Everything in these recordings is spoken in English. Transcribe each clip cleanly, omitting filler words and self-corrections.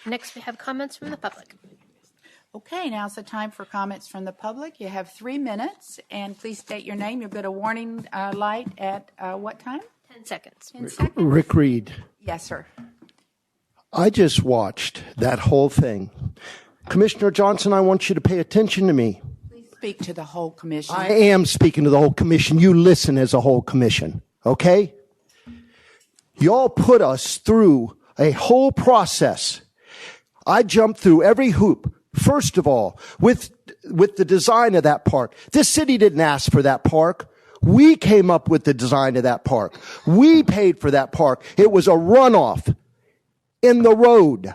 Next, we have comments from the public. Okay, now's the time for comments from the public. You have 3 minutes, and please state your name. You'll get a warning light at what time? 10 seconds. 10 seconds? Rick Reed. Yes, sir. I just watched that whole thing. Commissioner Johnson, I want you to pay attention to me. Please speak to the whole commission. I am speaking to the whole commission. You listen as a whole commission, okay? Y'all put us through a whole process. I jumped through every hoop. First of all, with the design of that park. This city didn't ask for that park. We came up with the design of that park. We paid for that park. It was a runoff in the road.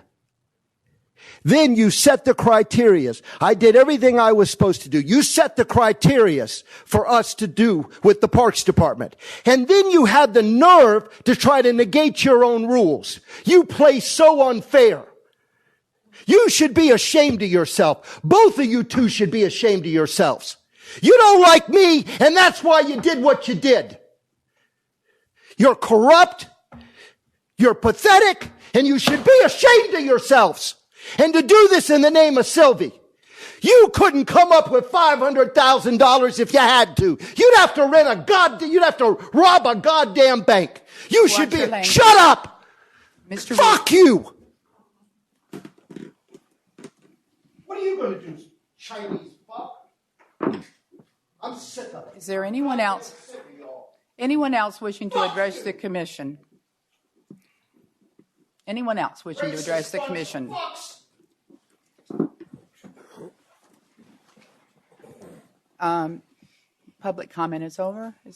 Then you set the criterias. I did everything I was supposed to do. You set the criterias for us to do with the Parks Department. And then you had the nerve to try to negate your own rules. You play so unfair. You should be ashamed of yourself. Both of you two should be ashamed of yourselves. You don't like me, and that's why you did what you did. You're corrupt, you're pathetic, and you should be ashamed of yourselves. And to do this in the name of Sylvie. You couldn't come up with $500,000 if you had to. You'd have to you'd have to rob a goddamn bank. You should be, shut up! Mr. Fuck you! What are you going to do, Chinese fuck? I'm sick of it. Is there anyone else? Anyone else wishing to address the commission? Anyone else wishing to address the commission? Public comment is over.